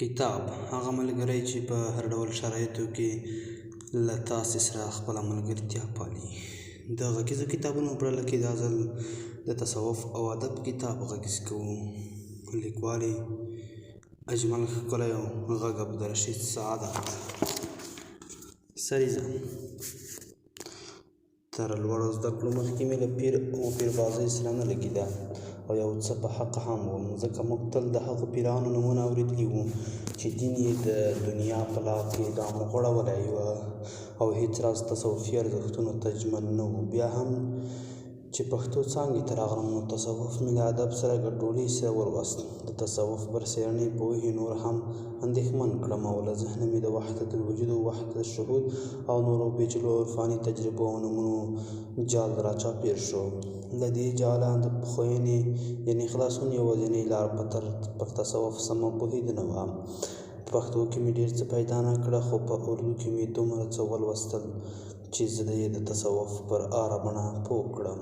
کتاب هغه ملګری چې په هر ډول شرایطو کې له تاسې سره خپله ملګرتیا پالي. د غږیزو کتابونو په ډله کې دا ځل د تصوف او ادب کتاب غږیز کوو. لیکوال اجمل ښکلی او غږ عبدالرشید سعادت. سریزه تر لوړو زده کړو مخکې مې له پیر او پیربازۍ سره نه لګېده او یو څه په حق هم وم، ځکه موږ تل د هغو پیرانو نومونه اورېدلي وو چې دین یې د دنیا په لار کې ګام غوړولی و او هېڅ راز تصوفي ارزښتونو ته ژمن نه و. بیا هم چې پښتو څانګې ته راغلم نو تصوف مې له ادب سره ګډوډۍ سره ولوست. د تصوف پر څېړنې پوهې نور هم اندېښمن کړم او له ذهنه مې د وحدت الوجود او وحدت الشهود او نورو پیچلو عرفاني تجربو او نومونو جال راچاپېر شو. له دې جاله د پخوینې یعنې خلاصون یوازینۍ لار پر تصوف سمه پوهېدنه وه. په پښتو کې مې ډېر څه پیدا نه کړه، خو په اردو کې مې دومره څه ولوستل چې زه یې د تصوف پر اره بڼه پوه کړم.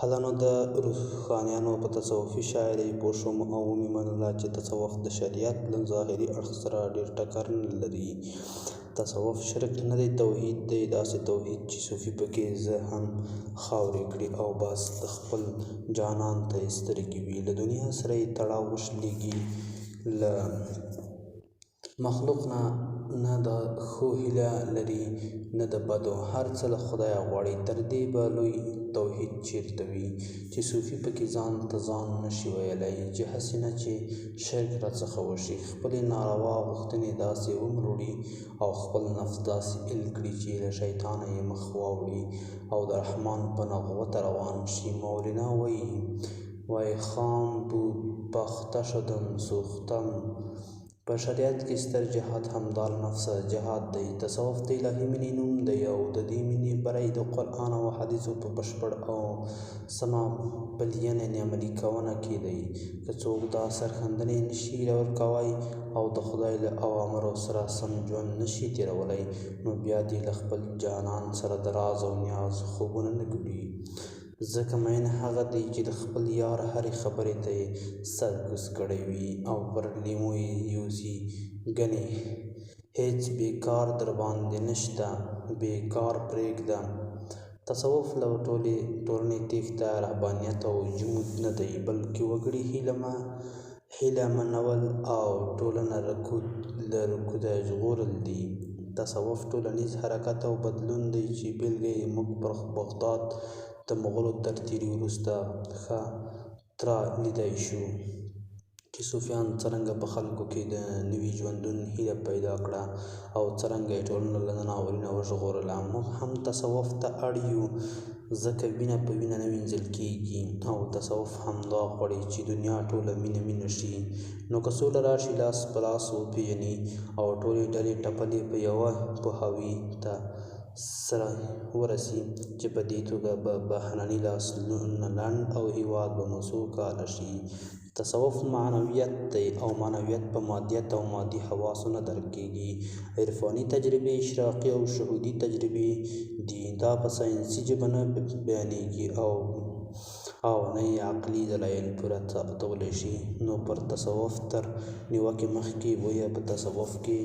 هله نو د روښانیانو په تصوفي شاعرۍ پوه شوم او ومې منله چې تصوف د شریعت له ظاهري اړخ سره ډېر ټکر نه لري. تصوف شرک نه دی، توحید دی، داسې توحید چې صوفي پکې زه هم خاورې کړي او بس د خپل جانان ته یې سترګې وي. له دنیا سره یې تړاو وشلېږي، له مخلوق نه د ښو هیله لري نه د بدو، هر څه له خدایه غواړي. تر دې به لوی توحید چېرته وي چې صوفي پکې ځان ته ځان نشي ویلی، چې هسې نه چې شرک راڅخه وشي، خپلې ناروا غوښتنې داسې ومروړي او خپل نفس داسې ایل کړي چې له شیطانه یې مخ واوړي او د رحمان په نغوته روان شي. مولانا وایي خام بود بخته شدم سوختم. په شریعت کې ستر جهاد همدا نفس جهاد دی. تصوف د الهي مینې نوم دی او د دې مینې بری د قرآن او حدیثو په بشپړ او سمه پلینې عملي کونه کې دی. که څوک دا سرښندنې نشي ورکوی او د خدای له اوامرو سره سم ژوند نشي تېرولی، نو بیا دې له خپل جانان سره د راز او نیاز خوبونه نه ګوري. ځکه مین هغه دی چې د خپل یار هرې خبرې ته یې سر کوز کړی وي او پر لیمو یې یوسي. ګنې هېڅ بېکار در باندې نشته، بېکار پرېږده. تصوف له ټولې ټولنې تېښته رهبانیت او جمود نه دی، بلکې وګړي هیله منول او ټولنه له رکوده ژغورل دي. تصوف ټولنیز حرکت او بدلون دی چې بېلګه یې موږ پر بغداد د مغولو تر تېري وروسته ښه تره لیدی شو چې صوفیان څرنګه په خلکو کې د نوي ژوندون هیله پیدا کړه او څرنګه یې ټولنه له ناورینه وژغورله. موږ هم تصوف ته اړ یو، ځکه وینه په وینه نه وینځل کېږي او تصوف همدا غواړي چې دنیا ټوله مینه شي. نو که سوله راشي لاس په لاس وپېژني او ټولې ډلې ټپلې په یوه پوهاوي ته سره ورسي، چې په دې توګه به بهرني لاسونه لنډ او هېواد به مو سوکاله شي. تصوف معنویت دی او معنویت په مادیت او مادي حواسو نه درک کېږي. عرفاني تجربې اشراقي او شهودي تجربې دي، دا په ساینسي ژبه نه بیانېږي او نه یې عقلي دلایل پوره ثابتولی شي. نو پر تصوف تر نیوکې مخکې ویې په تصوف کې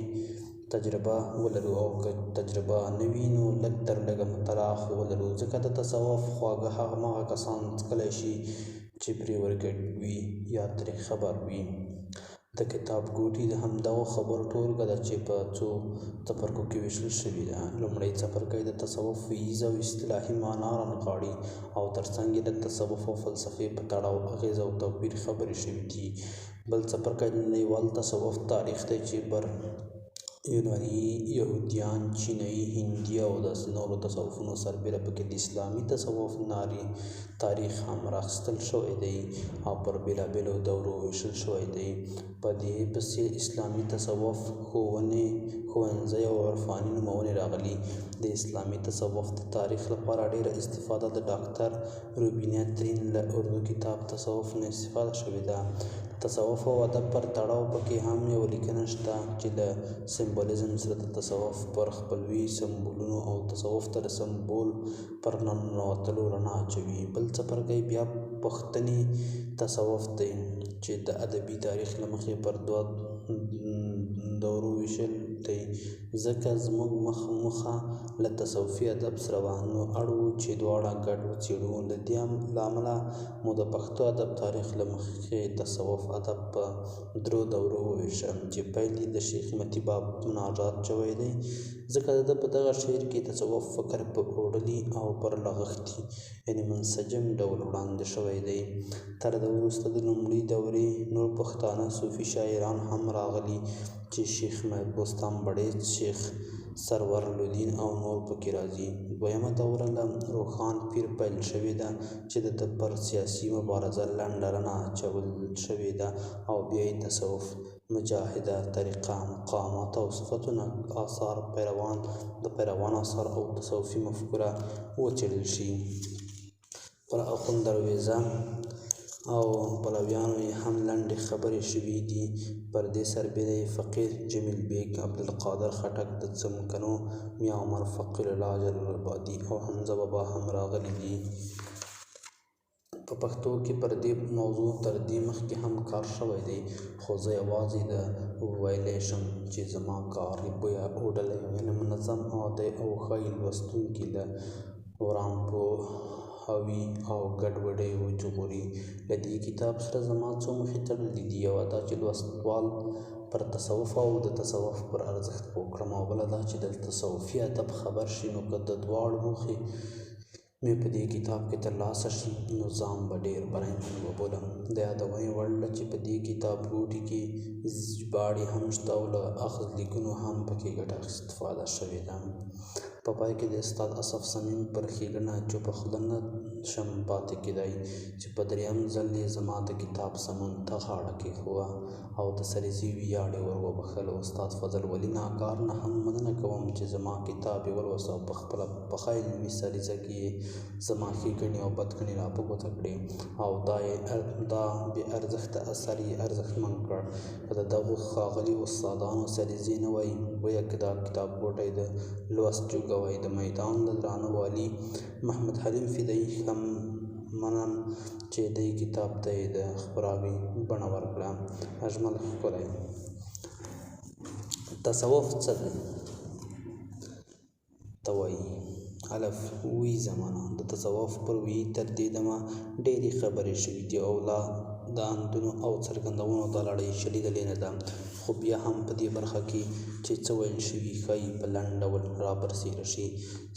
تجربه ولرو، او که تجربه نه وي نو لږ تر لږه مطالعه خو ولرو، ځکه د تصوف خواږه هماغه کسان څکلی شي چې پرې ورګډ وي یا ترې خبر وي. د کتاب ګوټې د همدغو خبرو ټولګه ده چې په څو څپرکو کې ویشل شوې ده. لومړی څپرکی د تصوف وییزه او اصطلاحي معنا رانغاړي او ترڅنګ یې د تصوف او فلسفې په تړاو اغېزه او توپیر خبرې شوي دي. بل څپرکی د نړیوال تصوف تاریخ دی چې یوناني، یهودیان، چینایي، هندي او داسې نورو تصوفونو سربېره پکې د اسلامي تصوف تاریخ هم راخیستل شوی دی او پر بېلابېلو دورو ویشل شوی دی. په دې پسې اسلامي تصوف ښوونځی او عرفاني نومونې راغلي. د اسلامي تصوف د تاریخ لپاره ډېره استفاده د ډاکټر روبینه ترین له اردو کتاب تصوف نه استفاده شوې ده. تصوف او ادب پر تړاو پکې هم یوه لیکنه شته چې له سمبولیزم سره د تصوف پر خپلوي سمبولونو او تصوف ته د سمبول پر ننوتلو رڼا اچوي. بل څپرکی بیا پښتني تصوف دی چې د ادبي تاریخ له مخې پر دوه دورو ویشل دی، ځکه زموږ موخه له تصوفي ادب سره نو اړ وو چې دواړه ګډ وڅېړو. د دې له امله مو د پښتو ادب تاریخ له مخې تصوف ادب په درو دورو وویشه چې پیل یې د شیخ متي باب مناجات شوی دی، ځکه د ده په دغه شعر کې تصوف فکر په اوړلي او پر لغښتي یعنې منسجم ډول وړاندې شوی دی. تر ده وروسته د لومړۍ دورې نور پښتانه صوفي شاعران هم راغلي چې شیخ بستان بړیڅ، شیخ سرور لودین او نور پکې راځي. دویمه دوره له روښان پیر پیل شوې ده چې د ده پر سیاسي مبارزه لنډه رڼا اچول شوې ده او بیا یې تصوف، مجاهده طریقه، مقامات او صفتونه، د پیروان آثار او تصوفي مفکوره وڅېړل شي. پر اخوند درویزه او پلویانو یې هم لنډې خبرې شوي دي. پر دې سربېره یې فقیر جمیل بیګ، عبدالقادر خټک، د څمکنو میا عمر فقیر الله جلال آبادي او حمزه بابا هم راغلي دي. په پښتو کې پر دې موضوع تر دې مخکې هم کار شوی دی، خو زه یوازې د ویلی شم چې زما کار بویه اوډلی یعنې منظم دی او ښایي لوستونکي له ورانپوهوي او ګډوډۍ وژغوري. له دې کتاب سره زما څو موخې تړلې دي، یوه دا چې لوستوال پر تصوف او د تصوف پر ارزښت پوه کړم، او بله دا چې د تصوفي ادب خبر شي. نو که د دواړو موخې مې په دې کتاب کې ترلاسه شي نو ځان به ډېر بریمن وبولم. د یادونې وړ ده چې په دې کتاب ګوټي کې ژباړې هم شته او له اخذ لیکونو هم پکې ګټه استفاده شوې ده. په پای کې د استاد اسف صمیم پر ښېګڼه چوپه خوله نه شم پاتې کېدی چې په درېیم ځل یې زما د کتاب سمون ته غاړه کېښوده او د سریزې ویاړ یې ور وبښلو. استاد فضل ولي ناکار نه هم مننه کوم چې زما کتاب یې ولوست او په خپله پخه علمي سریزه کې یې زما ښېګڼې او بدګڼې را په ګوته کړې او دا بې ارزښته اثر یې ارزښتمن کړ. که د دغو ښاغلي استادانو سریزې نه وای، گویا که دا کتابګوټی د لوست جوګه وای. د میدان د درانه والي محمد حلیم فدایي هم منم چې دې کتاب ته یې د خپراوي بڼه ورکړه. اجمل ښکلی. تصوف څه ته وایي؟ الف وی زمانه د تصوف پر وی تر دې دمه ډېرې خبرې شوي دي او لا د اندونو او څرګندونو دا لړۍ شلېدلې نه ده، خو بیا هم په دې برخه کې چې څه ویل شوي ښایي په لنډ ډول رابرسېره شي.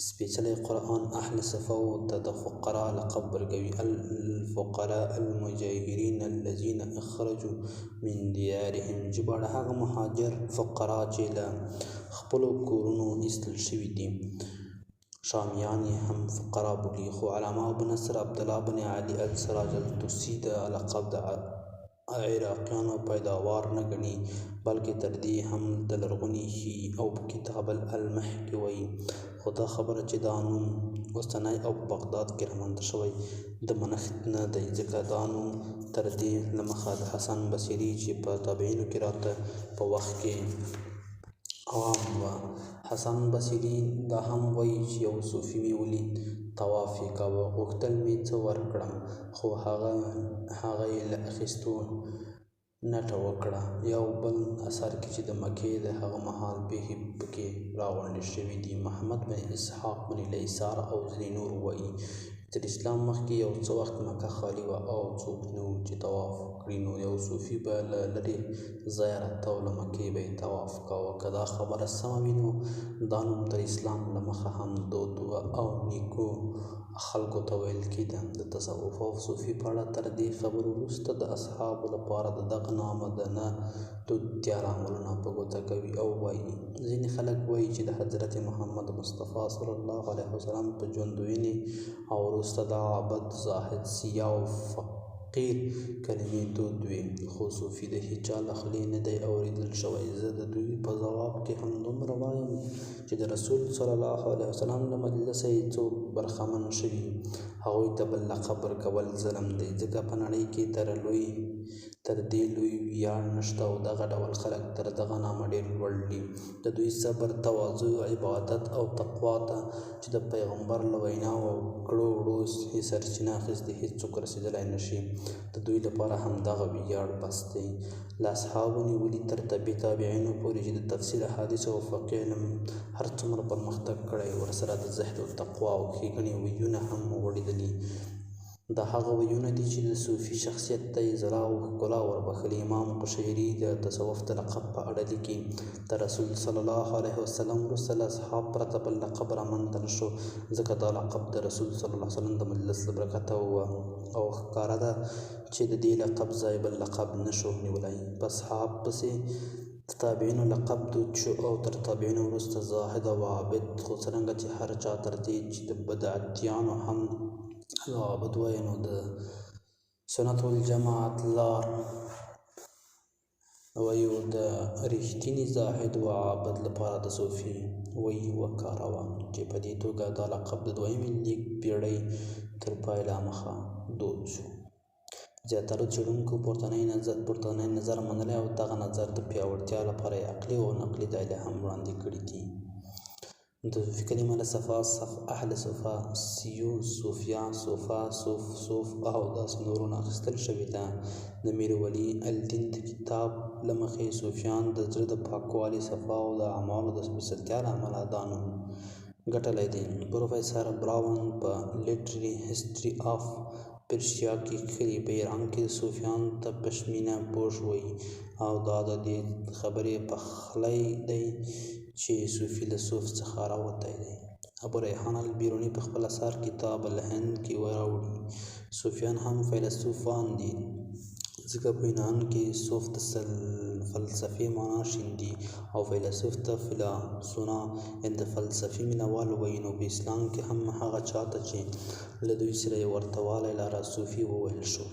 سپېڅلی قرآن اهل صفوو ته د فقراء لقب ورکوي، الفقراء المجاهرین الذین اخرجوا من دیارهم، ژباړه هغه مهاجر فقراء چې له خپلو کورونو ایستل شوي دي. شامیان یې هم فقراء بولي، خو علامه ابو نصر عبدالله بن علي السراج الطوسي د لقب د عراقیانو پیداوار نه ګڼي، بلکې تر دې هم د لرغوني ښيي او په کتاب المح کې وایي. خو دا خبره چې دا نوم اوسنی او په بغداد کې رامنځته شوی د منښت نه دی، ځکه دا نوم تر دې له مخه د حسن بصري چې په تابعینو کې راته په وخت کې عوام وه. حسن بصري دا هم وایي چې یو صوفي مې ولید، طواف یې کاوه، غوښتل مې څه ورکړم خو هغه یې له اخیستو نټه وکړه. یو بل اثر کې چې د مکې د هغه مهال پیښې پکې راغونډې شوي دي، محمد بن اسحاق بن لیثار او ځینې نور وایي تر اسلام مخکې یو څه وخت مکه خالي وه او څوک نه وو چې طواف وکړي، نو یو صوفي به له لرې ځایه راته او له مکې به یې طواف کاوه. که دا خبره سمه وي نو دا نوم تر اسلام له مخه هم دود او نیکو خلکو ته ویل کېده. د تصوف او صوفي په اړه تر دې خبرو وروسته د اصحابو لپاره د دغه نامه د نه دود تیاره عملونه په ګوته کوي او وایي. ځینې خلک وایي چې د حضرت محمد مصطفی صلی الله علیه وسلم په ژوندوینې او وروسته د عابد، زاهد، سیاح او فقیر کلمې دود وي، خو صوفي د هیچا له خولې نه دی اورېدل شوی. زه د دوی په ځواب کې هم دومره وایم چې د رسول صلی الله علیه وسلم له مجلسه یې څوک برخمن شوي، هغوی ته بل لقب ورکول ظلم دی، ځکه په نړۍ کې تر لوی تر دې لوی ویاړ نشته او دغه ډول خلک تر دغه نامه ډېر لوړ دي. د دوی صبر، تواضع، عبادت او تقوا ته چې د پیغمبر له ویناو او کړو وړو یې سرچینه اخیستې هېڅوک رسېدلی نه شي. د دوی لپاره همدغه ویاړ بس دی. له اصحابو نیولې تر تابعینو پورې چې د تفسیر، احادیثو او فقه علم هر څومره پرمختګ کړی، ورسره د زهد او تقوا او ښېګڼې ویونه هم غوړېدلي. دا هغه ویونه دي چې د صوفي شخصیت ته یې ځلا او ښکلا وربښلې. امام قشیري د تصوف د لقب په اړه لیکي: د رسول صلی الله علیه وسلم وروسته له اصحاب پرته بل لقب رامنځته نه شو، ځکه دا لقب د رسول صلی الله علیه وسلم د مجلس له برکته وه او ښکاره ده چې د دې لقب ځای بل لقب نه شو نیولی. په اصحاب پسې د تابعینو لقب دود شو او تر تابعینو وروسته زاهد او عابد. خو څرنګه چې هر چا تر دې چې د بدعتیانو هم عابد وایي، نو د سنت والجماعت لار وایو د رښتیني زاهد و عابد لپاره د صوفي وایي وکاروه، چې په دې توګه دا لقب د دویمې لیک پېړۍ تر پای لا مخه دود شو. زیاترو څېړونکو پورتنی نظر منلی او دغه نظر د پیاوړتیا لپاره یې عقلي او نقلي دلایل هم وړاندې کړي دي. د صوفي کلمه له صفا، اهل صفا، سیو، صوفیا، صوفا، صوف او داسې نورو نه اخیستل شوې ده. د میر ولی الدین د کتاب له مخې صوفیان د زړه د پاکوالي، صفا او د اعمالو د سپېڅلتیا له امله دا نوم ګټلی دی. پروفیسر براون په لیټرري هسټري آف پرشیا کې ښیي: په ایران کې صوفیانو ته پشمینه پوش وایي او دا د دې خبرې پخلی دی چې صوفي له صوف څخه راوتی دی. ابوریحان البیروني په خپل اثر کتاب الهند کې راوړي: صوفیان هم فیلسوفان دي، ځکه په یونان کې صوف د فلسفې معنا شیندي او فیلسوف ته فیلاسونا یعنې د فلسفې مینهوال وایي. نو په اسلام کې هم هغه چاته چې له دوی سره یې ورته والی لره صوفي وویل شو.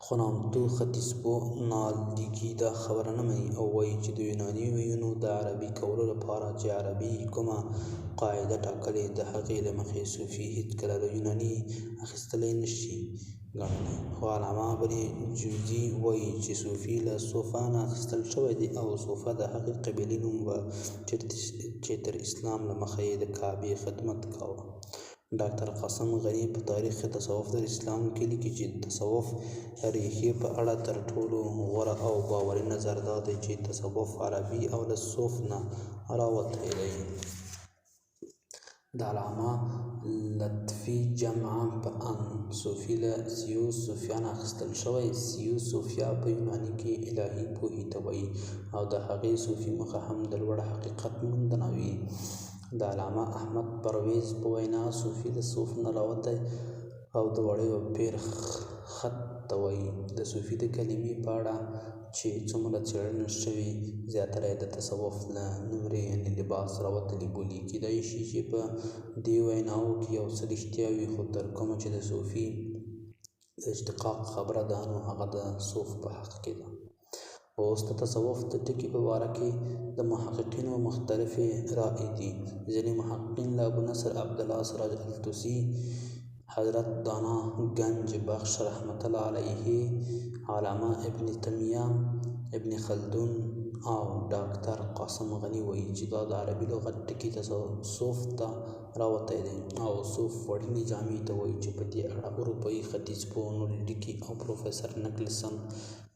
خو نامتو ختیځپوه نالدیګي دا خبره نه مني او وایي چې د یوناني ویونو د عربي کولو لپاره چې عربي کومه قاعده ټاکلې، د هغې له مخې صوفي هېڅکله له یوناني اخیستلی نه شي ګڼلی. خو علامه ابن جوزي وایي چې صوفي له صوفا نه اخیستل شوی دی او صوفه د هغې قبیلې نوم و چې تر اسلام له مخه یې د کعبې خدمت کاوه. ډاکټر قاسم غني په تاریخ تصوف در اسلام کې لیکي چې تصوف ریښې په اړه تر ټولو غوره او باوري نظر دا دی چې تصوف عربي او له صوف نه راوتی دی. د علامه لطفي جمع په ان صوفي له سیو صوفیا نه اخیستل شوی. سیو صوفیا په یوناني کې الهي پوهې ته وایي او د هغې صوفي مخه هم د لوړ حقیقت موندنه وي. د علامه احمد پرویز په وینا صوفي له صوف نه راوتی او د وړیو پیر خط ته وایي. د صوفي د کلمې په اړه چې څومره څېړنه شوې، زیاتره یې د تصوف له نمرې یعنې لباس راوتلي بولي. کیدای شي چې په دې ویناوو کې یو څه رښتیا وي، خو تر کومه چې د صوفي د اشتقاق خبره ده، نو هغه د صوف په حق کې ده. اوس د تصوف د ټکي په باره کې د محققینو مختلفې رائے دي. ځینې محققین له ابونصر عبدالله سراج الطوسي، حضرت دانا گنج بخش رحمت الله علیه، علامه ابن تیمیه، ابن خلدون او ډاکټر قاسم غني وایي چې دا د عربي لغت ټکي صوف ته راوتی دی او صوف وړینې جامې ته وایي، چې په دې اړه اروپایي ختیځپوه نور لیکي او پروفیسر نکلسن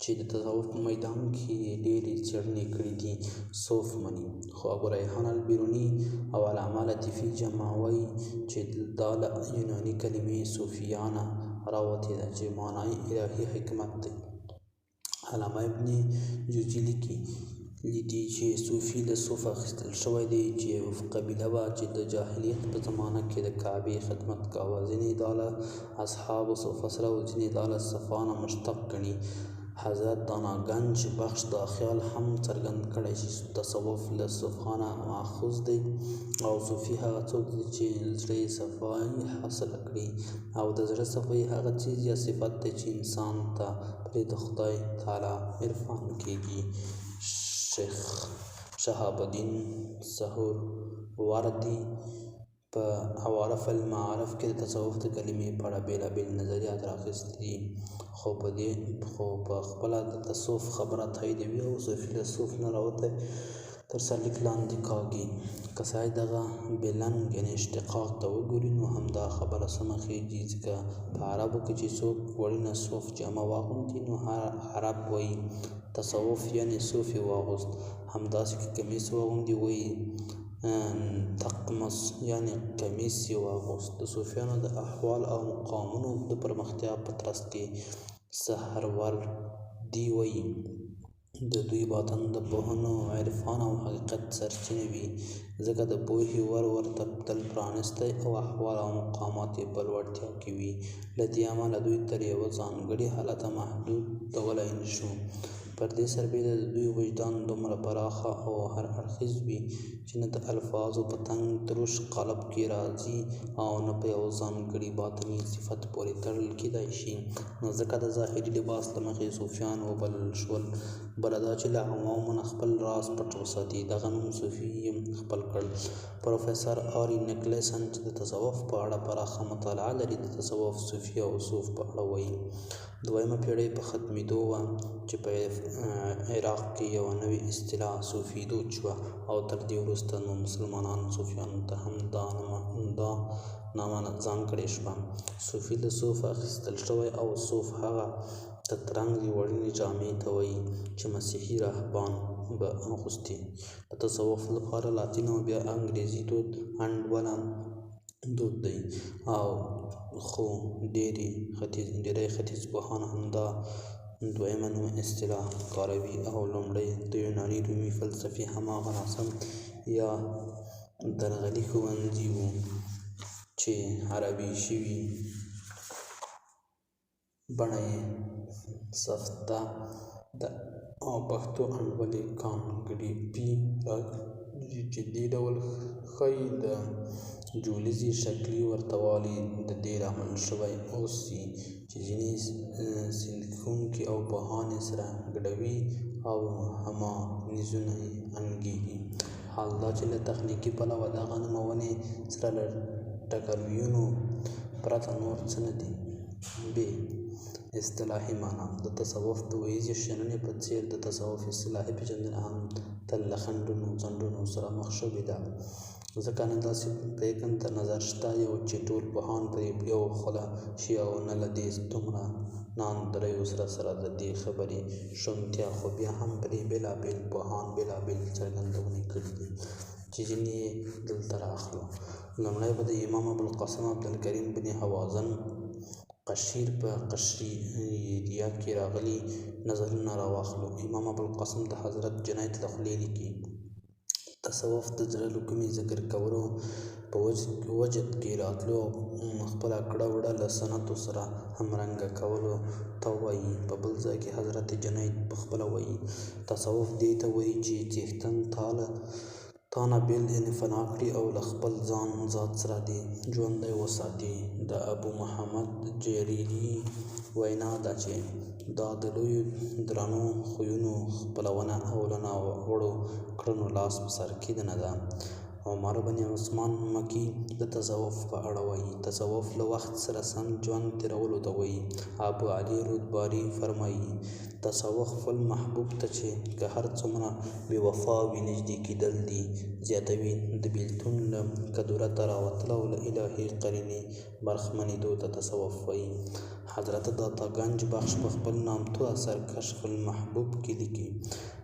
چې د تصوف په میدان کې ډېرې څېړنې کړي دي صوف مني. خو ابوریحان البیروني او علامه لطفي جمع وایي چې دا له یوناني کلمې صوفیانه راوتې ده چې معنا یې الهي حکمت دی. علامه ابن جوزي لیکي چې صوفي له صوف اخیستل شوی دی چې یو قبیله وه چې د جاهلیت په زمانه کې د کعبې خدمت کاوه. ځینې دا له اصحاب صوفه سره او ځینې دا له صفا نه مشتق ګڼي. حضرت دانا گنج بخش دا خیال هم څرګند کړی چې تصوف له صفا نه ماخوذ دی او صوفي هغه څوک دی چې زړه یې صفایي حاصله کړي او د زړه صفایي هغه څیز یا صفت دی چې انسان ته پرې د خدای تعالی عرفان کېږي. شیخ شهاب الدین سهروردی په عوارف المعارف کې د تصوف د کلمې په اړه بېلابېل نظریات راخیستي دي، خو په خپله د تصوف خبره تاییدوي او صوفي له صوف نه راوتی تر سرلیک لاندې کاږي. که سړی دغه بېلنګ یعنې اشتقاق ته وګوري نو همدا خبره سمه خېږي، ځکه په عربو کې چې څوک وړینه صوف جامه واغوندي نو عرب وایي تصوف یعنې صوف یې واغوست، همداسې که کمیس واغوندي وایي تقمص یعنې کمیس یې واغوست. د صوفیانو د احوال او مقامونو د پرمختیا په ترڅ کې سهروردي وایي د دوی باطن د پوهنو، عرفان او حقیقت سرچینه وي، ځکه د پوهې ورته تل پرانیستی او احوال او مقامات یې په لوړتیا کې وي. له دې امله دوی تر یوه ځانګړي حالته محدودولی نشو. پر دې سربېره د دوی وجدان دومره پراخه او هر اړخیز وي چې نه د الفاظو په تنګ تروش قالب کې راځي او نه په یو ځانګړي باطني صفت پورې تړل کېدای شي. نو ځکه د ظاهري لباس له مخې صوفیان وبلل شول. بله دا چې له عوامو نه خپل راز پټ وساتي. دغه نوم صوفي یې خپل کړ. پروفیسر آري نیکلسن چې د تصوف په اړه پراخه مطالعه لري د تصوف، صوفي او صوف په اړه وایي 2مه پېړۍ په ختمېدو وه چې په عراق کې یوه نوې اصطلاح صوفي دود شوه او تر دې وروسته نو مسلمانانو صوفیانو ته هم دا نامه ځانګړې شوه. صوفي له صوف اخیستل شوی او صوف هغه تترنګې وړینې جامې ته وایي چې مسیحي راهبان به اغوستې. د تصوف لپاره لاتین او بیا انګریزي دود انډوله دود دی، خو ډېری ختیځپوهان همدا 2مه نوم اصطلاح کاروي او لومړی د یوناني رومي فلسفې هماغه ناسم یا درغلي ښوونځي وو چې عربي شوي بڼه یې سفته ده او پښتو انډولې کانګریپي راځي چې دې ډول ښایي د جولیزي شکلي ورته والي د دې لامل شوی اوسي چې ځینې څېړونکي او پوهان یې سره ګډوي او هماغزونه یې انګېري. حال دا چې له تخنیکي پلوه دغه نومونې سره له ټکرویونو پرته نور څه نه دي. ب. اصطلاحي معنا: د تصوف د وییزې شننې په څېر د تصوف اصطلاحي پېژندنه هم تل له خنډونو سره مخ شوې ده، ځکه نه داسې پرېکنده نظر شته چې ټول پوهان پرې یو خوله شي او نه له دې دومره ناندریو سره د دې خبرې شونتیا، خو بیا هم پرې بېلابېل پوهان بېلابېل څرګندونې کړي دي چې ځینې یې دلته رااخلو. لومړی به د امام ابوالقاسم عبدالکریم بن حوازن قشیر په قشریریه کې راغلي نظرونه راواخلو. امام ابوالقاسم د حضرت جنید له خولې لیکي: تصوف د زړه له کومې ذکر کولو په وجد کې راتلو او خپله کړه وړه له سنتو سره همرنګه کولو ته وایي. په بل ځای کې حضرت جنید پخپله وایي: تصوف دې ته وایي چې څښتن تا نه بېل یعنې فنا کړي او له خپل ذات سره دې ژوندی وساتي. د ابو محمد جریري وینا ده چې دا د لویو درنو خویونو خپلونه او له ناوړو کړنو لاس په سر کېدنه ده. عمر بن عثمان مکي د تصوف په اړه وایي: تصوف له وخت سره سم ژوند تېرولو ته وایي. ابو علي رودباري فرمایي: تصوف خپل محبوب ته چې که هر څومره بې وفا وي نږدې کېدل دي زیاتوي. د بېلتون له کدورته راوتل او له الهي قرینې برخمنېدو ته تصوف وایي. حضرت داتا گنج بخش په خپل نامتو اثر کشف المحبوب کې لیکي: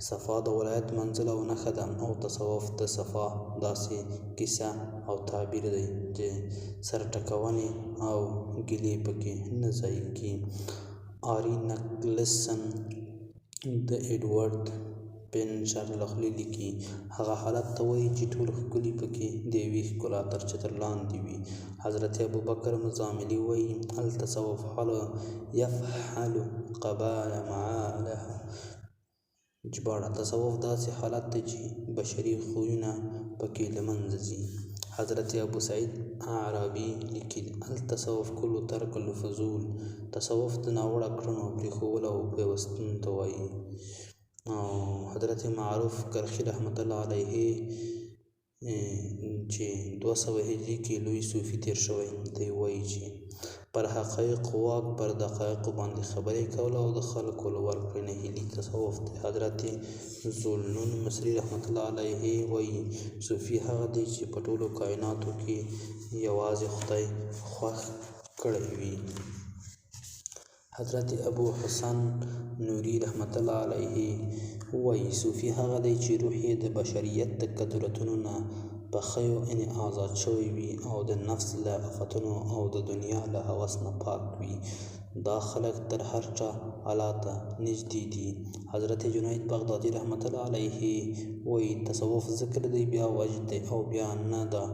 صفا د ولایت منزل او نښه ده او تصوف د صفا داسې کیسه او تعبیر دی چې سر ټکونې او ګیلې پکې نه ځایېږي. آري نیکلسن د ایډورډ پینچر له خولې لیکي: هغه حالت ته وایي چې ټول ښکلي پکې د یوې ښکلا تر چتر لاندې وي. حضرت ابوبکر مزاملي وایي: التصوف حال یفحل قبال معالها. ژباړه: تصوف داسې حالت دی چې بشري خویونه پکې له منځه ځي. حضرت ابو سعید اعرابي لیکي: التصوف کل ترک الفضول. تصوف د ناوړه کړنو پرېښودل او پیوستون ته وایي. حضرت معروف کرخي رحمت الله علیه چې 200 هجري کې لوی صوفي تیر شوی دی وایي چې پر حقایق واک پر دقایقو باندې خبرې کول او د خلکو له ورکړې نهیلي تصوف دی. حضرت ذوالنون مصري رحمت الله علیه وایي صوفي هغه دی چې په ټولو کائناتو کې یوازې خدای خوښ کړی وي. حضرت ابو حسن نوري رحمت الله علیه وایي صوفي هغه دی چې روح یې د بشریت د کدرتونو نه بخیو آزاد شوی وي او د نفس له آفتونو او د دنیا له هوس نه پاک وي. دا خلک تر هر چا الله ته نږدې دي. حضرت جنید بغدادي رحمت الله علیه وایي تصوف ذکر دی، بیا وجد دی او بیا نه دا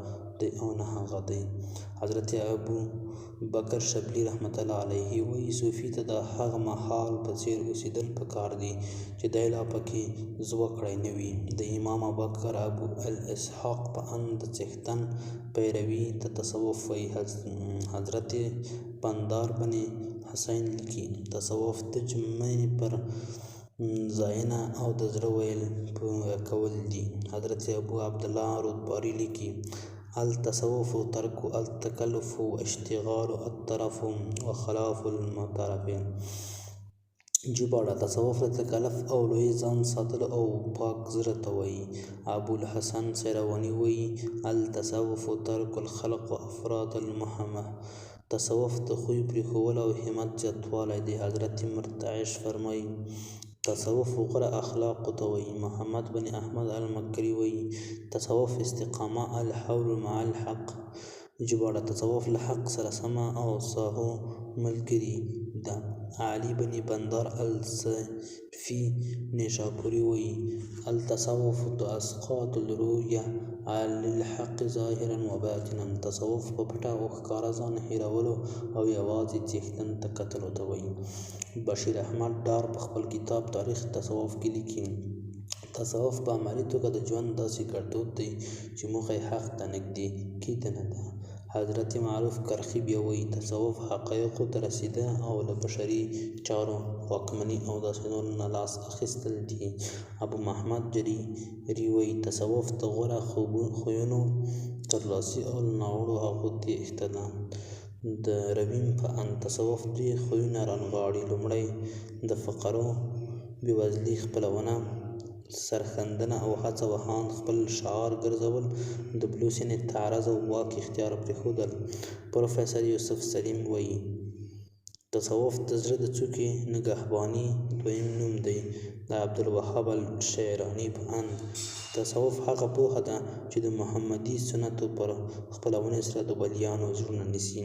دی او نه هغه دی. حضرت ابو بکر شبلی رحمت الله علیه وایي صوفي ته د هغه مهال په څیر اوسېدل پکار دي چې دی لا پکې زوه کړی نه وي. د امام ابوبکر ابو الاسحاق په اند د څښتن پیروي ته تصوف وایي. حضرت بندار بن حسین لیکي تصوف د جمعې پر ځایونه او د زړه ویل کول دي. حضرت ابو عبدالله رودباري لیکي التصوف ترک التکلف و اشتغال الطرف و خلاف المطرف. ژباړه تصوف د تکلف او لوی ځان ساتل او پاک زړه ته وایي. ابو الحسن سیرواني وایي التصوف ترک الخلق و افراد المهمه. تصوف د خوی پرېښول او همت زیاتوالی دی. حضرت مرتعش فرمایي تصوف غوره اخلاقو ته وایي. محمد بن احمد المکري وایي تصوف استقامه الحول مع الحق. ژباړه تصوف له حق سره سمه او ساهو ملګري ده. علي بن بندر الصفي نیشاپوري وایي التصوف اسقاط الرؤيه على الحق ظاهرا و باطنا. تصوف په پټه او ښکاره ځان هېرولو او یوازې څښتن ته کتلو ته وایي. بشیر احمد ډار په خپل کتاب تاریخ تصوف کې لیکي تصوف په عملي توګه د ژوند داسې ګړدود دی چې موخه یې حق ته نږدې کېدنه ده. حضرت معروف کرخي بیا وایي تصوف حقایقو ته رسیده او له بشري چارو واکمني او داسې نور نه لاس اخیستل دي. ابو محمد جریري وایي تصوف د غوره خویونو ترلاسي او له ناوړو هغو تېښته ده. د رویم په اند تصوف درې خویونه رانغاړي. لومړی د فقرو بېوزلي خپلونه، سرښندنه او هڅه وهان خپل شعار ګرځول، د بلوس یعنې تعرض او واک اختیار پرېښودل. پروفیسر یوسف سلیم وایي تصوف د زړه د څوکې نګهباني دویم نوم دی. د عبدالوهاب الشعراني په اند تصوف هغه پوهه ده چې د محمدي سنتو پر خپلونې سره د ولیانو زړونه نیسي.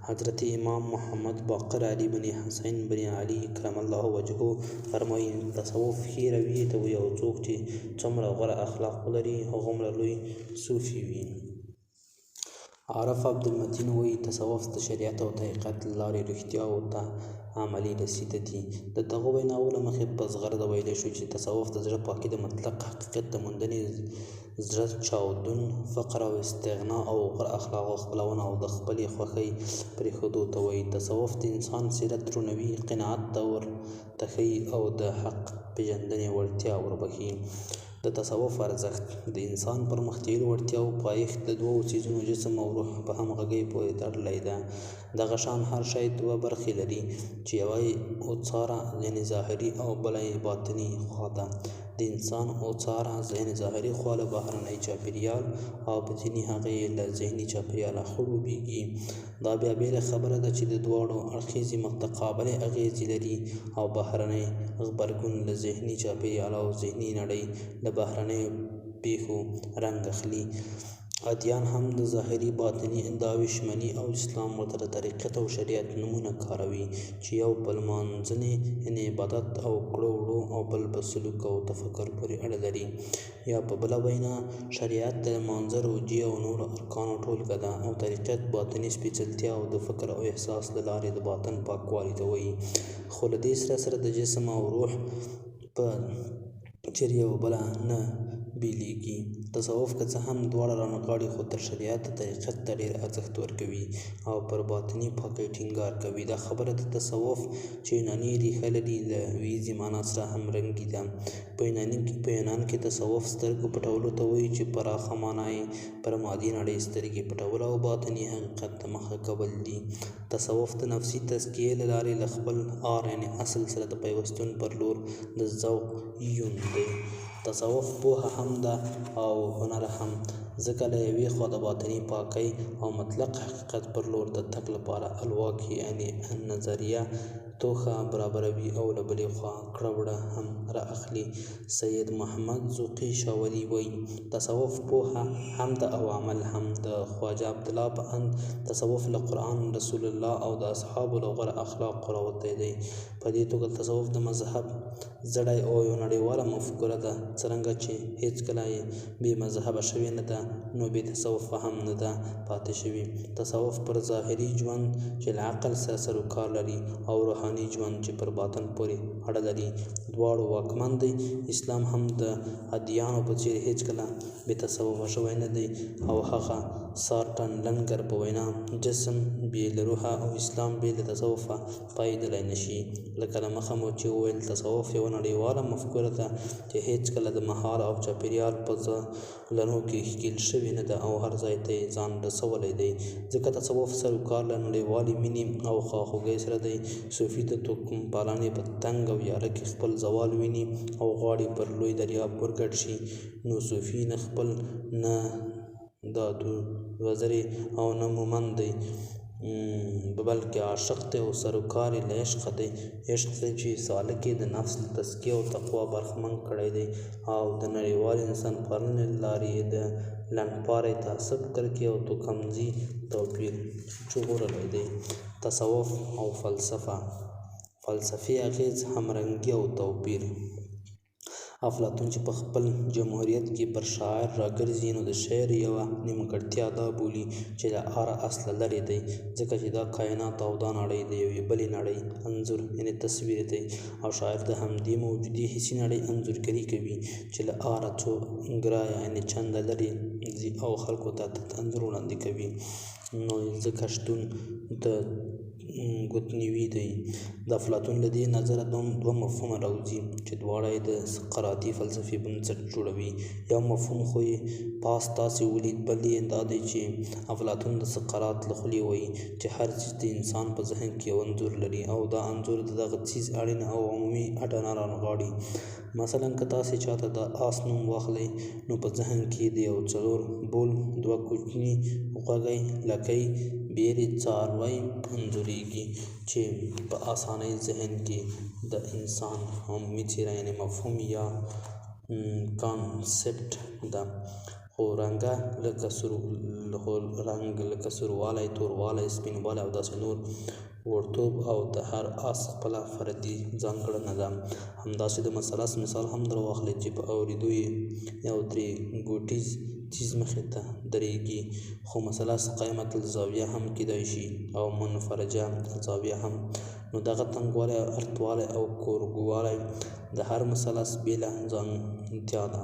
حضرت امام محمد باقر علي بن حسین بن علي کرم الله وجهه فرمایي تصوف ښې رویې ته وایي او څوک چې څومره غوره اخلاق ولري هغومره لوی صوفي وي. عارف عبدالمتین وایي تصوف د شریعت او د حقیقت له لارې رښتیاوو ته عملي رسیده دي. د دغو ویناوو له مخې په زغرده ویلی شو چې تصوف د زړه پاکي د مطلق حقیقت د موندنې، زړه چاودون، فقر او استغنا او غوره اخلاقو خپلونه او د خپلې خوښۍ پرېښودو ته وایي. تصوف د انسان سیرت رونوي، قناعت ته ورتښیي او د حق پېژندنې وړتیا وربښي. د تصوف ارزښت د انسان پرمخ تللو وړتیاو پایښت د دوو څیزونو جسم او روح په همغږۍ پورې تړلی ده. دغه شان هر شی دوه برخې لري چې یوه یې اوڅاره یعنې ظاهري او بله یې باطني خوا ده. د انسان اوڅاره یعنې ظاهري خوا له بهرنی چاپېریال او باطني هغه یې له ذهني چاپېریاله خړوبېږي. دا بیا بېله خبره ده چې د دواړو اړخیزې متقابلې اغېزې لري او بهرنی غبرګون له ذهني چاپېریال او ذهني نړۍ له بهرنیو پیښو رنګ اخلي. ادیان هم د ظاهري باطني دعوې شمني او اسلام ورته د طریقت او شریعت نومونه کاروي چې یو په لمانځنې یعنې عبادت او کړو وړو او بل په سلوک او تفکر پورې اړه لري. یا په بله وینا شریعت د لمانځه، روجې او نورو ارکانو ټولګه ده او طریقت باطني سپېڅلتیا او د فکر او احساس له لارې د باطن پاکوالي ته وایي. خو له دې سره سره د جسم او روح په چر یو بله نه بیلیږي. تصوف که څه هم دواړه رانغاړي خو تر شریعت طریقت ته ډېر ارزښت ورکوي او پر باطني پاکۍ ټینګار کوي. دا خبره د تصوف چې یوناني ریښه لري له ویزې معنا سره همرنګي ده. په یونان کې تصوف سترګو پټولو ته وایي چې پراخه معنا یې پر مادي نړۍ سترګې پټول او باطني حقیقت ته مخه کول دي. تصوف د نفسي تزکیې له لارې له خپل یعنې اصل سره د پیوستون پر لور د ذوق یون دی. تصوف پوهه هم ده او هنر هم، ځکه له یوې خوا د باطني پاکۍ او مطلق حقیقت پر لور د تګ لپاره الواقع یعنې نظریه توښه برابروي او له بلې خوا کړه وړه هم را اخلي. سید محمد ذوقي شاولي وایي تصوف پوهه هم ده او عمل هم. د خواجه عبدالله په اند تصوف له قرآن، رسول الله او د اصحابو له غوره اخلاقو راوتی دی. په دې توګه تصوف د مذهب زړی او یو نړیواله مفکوره ده. څرنګه چې هیڅکله یې بې مذهبه شوې نه ده نو بې تصوفه هم نه ده پاتې شوې. تصوف پر ظاهري ژوند چې له عقل سره سروکار لري او روحاني ژوند چې پر باطن پورې اړه لري دواړو واکمن دی. اسلام هم د ادیانو په څېر هیڅکله بې تصوفه شوی نه دی او هغه سارټن لنګر په وینا جسم بې له روحه او اسلام بې له تصوفه پایېدلی نه شي. لکه له مخه مو چې وویل تصوف یوه نړیواله مفکوره ده چې هیڅکله د مهال او چاپېریال په ځلنو کې ښکېل شوې نه ده او هر ځای ته یې ځان رسولی دی. ځکه تصوف سروکار له نړیوالې مینې او خواخوږۍ سره دی. صوفي د توکم پالنې په تنګ او یاره کې خپل زوال ویني او غواړي پر لوی دریاب ورګډ شي. نو صوفي نه خپل نه دادو وزرې او نه مومند دی بلکې عاشق دی او سروکار یې له عشقه دی. عشق دی چې سالک یې د نفس له تزکیې او تقوا برخمن کړی دی او د نړیوال انسان پالنې له لارې یې د لنډپارې تعصب، کرکې او توکمځي توپیر ژغورلی دی. تصوف او فلسفي اغېز، همرنګي او توپیر. افلاطون چې په خپل جمهوریت کې پر شاعر راګرځي نو د شعر یوه نیمګړتیا دا بولي چې له اره اصله لرې دی، ځکه چې دا کائنات او دا نړۍ د یوې بلې نړۍ انځور یعنې تصویر دی او شاعر د همدې موجودې حسي نړۍ انځورګري کوي چې له اره څو ګرایه یعنې چنده لرې ځي او خلکو ته انځور وړاندې کوي. نو ځکه شتون د ګوتنیوي دی. د افلاطون له دې نظره دوه مفهومه راوځي چې دواړه یې د سقراطي فلسفې بنسټ جوړوي. یو مفهوم خو یې پاس تاسې ولید، بل یې دا دی چې افلاطون د سقراط له خولې وایي چې هر څیز د انسان په ذهن کې یو انځور لري او دا انځور د دغه څیز اړینه او عمومي اډانه رانغاړي. مثلا که تاسې چاته د آس نوم واخلئ نو په ذهن کې د یو څلور بول، دوه کوچني غوږی، لکۍ، بیرې، څاروی انځورېږي چې په اسانۍ ذهن کې د انسان عمومي څېره یعنې مفهوم یا کانسپټ ده. خو رنګ لکه سوروالی، توروالی، سپینوالی او داسې نور وړتوب او د هر آس خپله فردي ځانګړنه ده. همداسې د مثلث مثال هم در واخلئ چې په اورېدو یې یو درې ګوټیز چیز مخې ته درېږي، خو مثلث قایمة الزاویه هم کیدای شي او منفرجه الزاویه هم. نو دغه تنګوالی، ارتوالی او کورګوالی د هر مثلث بېله ځانګړتیا ده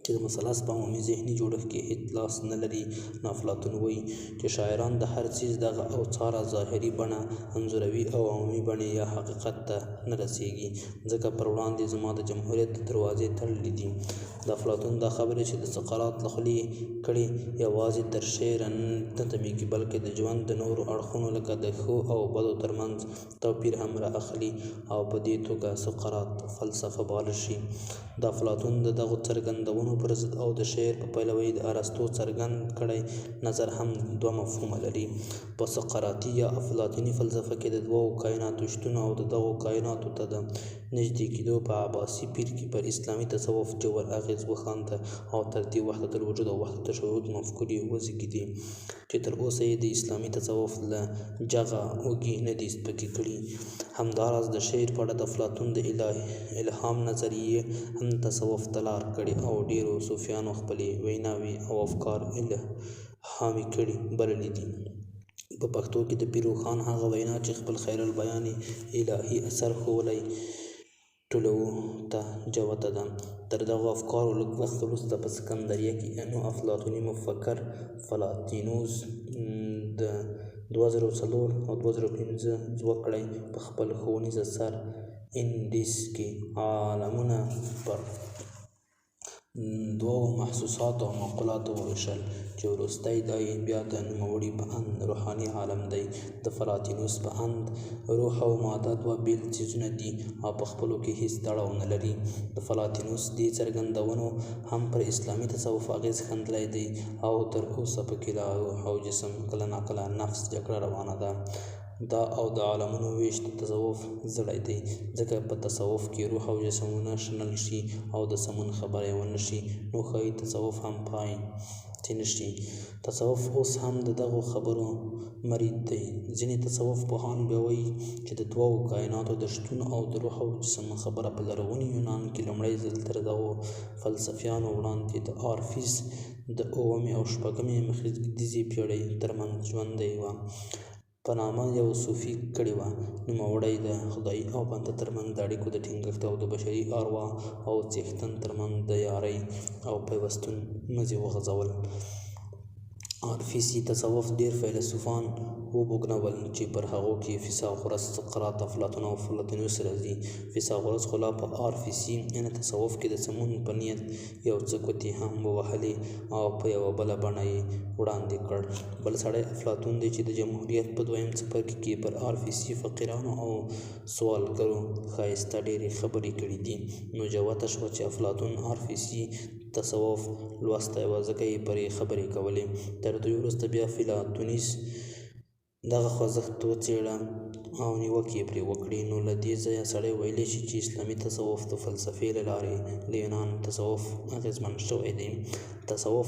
چې د مثلث په عمومي ذهني جوړښت کې هېڅ لاس نه لري. نو افلاطون وایي چې شاعران د هر څیز دغه اوڅاره ظاهري بڼه انځوروي او عمومي بڼې یا حقیقت ته نه رسېږي، ځکه پر وړاندې زما د جمهوریت دروازې تړلې دي. د افلاطون دا خبرې چې د سقراط له خولې کړي یوازې تر شعره نه تمېږي بلکې د ژوند د نورو اړخونو لکه د ښو او بدو ترمنځ توپیر هم را اخلي او په دې توګه سقراط فلسفه باله شي. د افلاطون د دغو څرګندونو پر ضد او د شعر په پیلوۍ د ارسطو څرګند کړی نظر هم دوه مفهومه لري. په سقراطي یا افلاطوني فلسفه کې د دوو کائناتو شتون او د دغو کائناتو ته د نږدې کېدو په عباسي پیر کې پر اسلامي تصوف ژور اغېز وښانده او تر دې وحدت الوجود او وحدت الشهود مفکورې وزېږېدې چې تر اوسه یې د اسلامي تصوف له جغه اوږې نه دي سپکې کړي. همداراز د شعر په اړه د افلاطون د الهام نظریې هم تصوف ته لار کړې او ډېرو صوفیانو خپلې ویناوې او افکار الهامي کړي بللي دي. په پښتو کې د پیر روښان هغه وینا چې خپل خیر البیان الهي اثر ښوولی ټولو ته جوته ده. تر دغو افکارو لږ وخت وروسته په سکندریه کې افلاطوني مفکر پلاتینوس د 2004 او 2015 زوکړی په خپل ښوونیز اثر انډیس کې عالمونه پر دوو محسوساتو او معقولاتو وویشل چې وروستی دا یې بیا د نوموړي په اند روحاني عالم دی. د پلاتینوس په اند روح او ماده دوه بیل څیزونه دي او په خپلو کې هیڅ تړاو نه لري. د پلاتینوس دې څرګندونو هم پر اسلامي تصوف اغېز ښندلی دی او تر اوسه پکې لا روح او جسم کله ناکله نفس جګړه روانه ده. دا او د عالمونو ویش د تصوف زړی دی، ځکه په تصوف کې روح او جسم ونه شنل شي او د سمون خبره یې ونه شي، نو ښایي تصوف هم پای ته نه شي. تصوف اوس هم د دغو خبرو مرید دی. ځینې تصوف پوهان بیا وایي چې د دوو کائناتو د شتون او د روح او جسم خبره په لرغوني یونان کې لومړی ځل تر دغو فلسفیانو وړاندې د آرفیس د 9مې او 10مې مخدیځې پېړۍ ترمنځ ژوندۍ وه په نامه یو صوفي کړې وه. نوموړی د خدای او بنده ترمنځ د اړیکو د ټینګښت او د بشري اروا او څښتن ترمنځ د یارۍ او پیوستون مزي وغځول. آرفیسي تصوف ډېر فیلسوفان وبوږنول چې پر هغو کې فیثاغورس، سقراط، افلاطون او پلاتینوس راځي. فیثاغورس خو لا په آرفیسي تصوف کې د سمون په نیت یو څه ګوتې هم ووهلې او په یوه بله بڼه یې وړاندې کړ. بل سړی افلاطون دی چې د جمهوریت په 2م څپرکي کې پر آرفیسي فقیرانو او سوالګرو ښایسته ډېرې خبرې کړي دي. نو جوته شوه چې افلاطون آرفیسي تصوف لوستی و، ځکه یې پرې خبرې کولې. تر دوی وروسته بیا فیلاتونیس دغه خوځښت وڅېړه او نیوکې یې پرې وکړې. نو له دې ځایه سړی ویلی شي چې اسلامي تصوف د فلسفې له لارې له یونان تصوف اغېزمن شوی دی. تصوف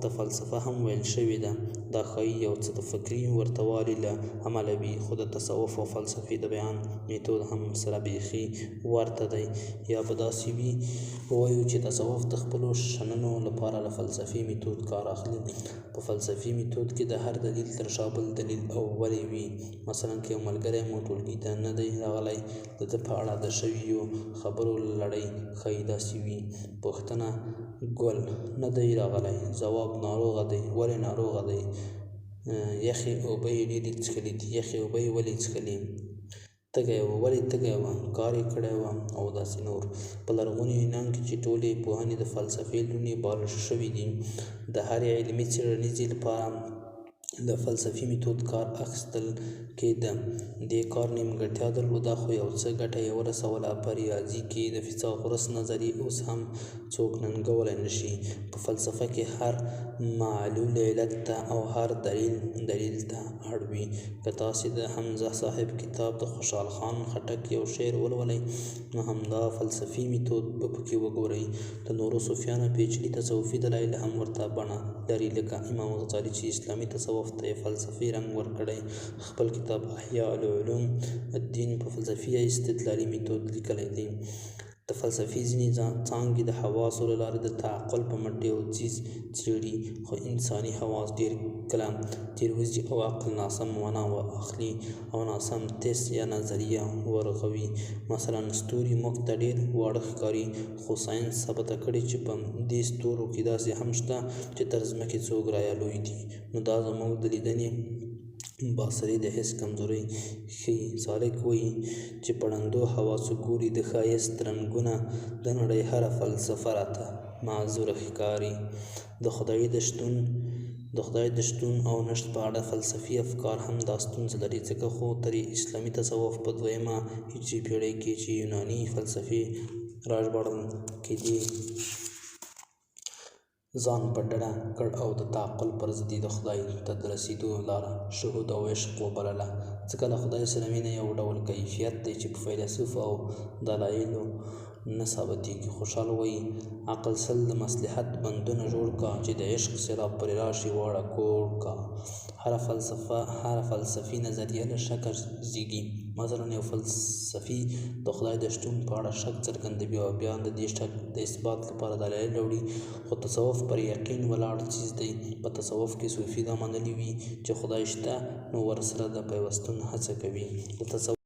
ته فلسفه هم ویل شوې ده. دا ښایي یو څه د فکري ورتهوالي له امله وي، خو د تصوف او فلسفې د بیان میتود هم سره بیخي ورته دی. یا به داسې ووایو چې تصوف د خپلو شننو لپاره له فلسفي میتود کار اخلي. په فلسفي میتود کې د هر دلیل تر شا بل دلیل او ولې وي. مثلا که یو ملګری مو ټولګي ته نه دی راغلی، د ده په اړه د شویو خبرو لړۍ ښایي داسې وي: پوښتنه: ګل نه دی راغلی؟ ځواب: ناروغه دی. ولې ناروغه دی؟ یخې اوبه یې ډېرې څښلې دي. یخې اوبه یې ولې څښلې؟ تږی و. ولې تږی و؟ کار یې کړی و او داسې نور. په لرغوني یونان کې چې ټولې پوهنې د فلسفې لوڼې بلل شوي دي، د هرې علمي څېړنیزې لپاره له فلسفي میتود کار اخیستل کېده. دې کار نیمګړتیا درلوده، خو یو څه ګټه یې ورسوله. په ریاضي کې د فیثاغورس نظریې اوس هم څوک ننګولی نه شي. په فلسفه کې هر معلول علت ته او هر دلیل ته اړ وي. که تاسې د حمزه صاحب کتاب د خوشحال خان خټک یو شعر ولولئ، نو همدا فلسفي میتود به پکې وګورئ. د نورو صوفیانو پیچلي تصوفي دلایل هم ورته بڼه لري، لکه امام غزالي چې اسلامي تصوف ته یې فلسفي رنګ ورکړی. خپل کتاب احیاء العلوم الدین په فلسفي یا استدلالي میتود لیکلی دی. د فلسفې ځینې څانګې د حواسو له لارې د تعقل په مټ یو څیز څېړي، خو انساني حواس ډېر کله تېروځي او عقل ناسم معنا اخلي او ناسم تیس یا نظریه ورغوي. مثلا ستوري موږ ته ډېر واړه ښکاري، خو ساینس ثابته کړې چې په دې ستورو کې داسې هم شته چې تر ځمکې 100 ګرایه لوی دي. نو دا زموږ د لیدنې باصري د حس کمزوري ښيي. سالک وایي چې په ړندو حواسو ګوري د ښایست رنګونه، د نړۍ هره فلسفه راته معذوره ښکاري. د خدای د شتون او نشت په اړه فلسفي افکار هم دا ستونزه لري، ځکه خو تر اسلامي تصوف په 2مه هجري پېړۍ کې چې یوناني فلسفې راژباړل کېدې، ځان په ډډه کړ او د تعقل پر ضد د خدای ته د رسېدو لاره شهود او عشق وبلله. ځکه له خدای سره مینه یو ډول کیفیت دی چې په فیلسوف او دلایلو نه ثابتېږي. خوشحال وایي: عقل سل د مصلحت بندونه جوړ کا، چې د عشق سیلاب پرې راشي واړه کوړ کا. هره فلسفي نظریه له شکه زېږي. مثلا یو فلسفي د خدای د شتون په اړه شک څرګندوي او بیا د دې شک د اثبات لپاره دلایل راوړي، خو تصوف پر یقین ولاړ څیز دی. په تصوف کې صوفي دا منلي وي چې خدای شته، نو ورسره د پیوستون هڅه کوي. د تصوف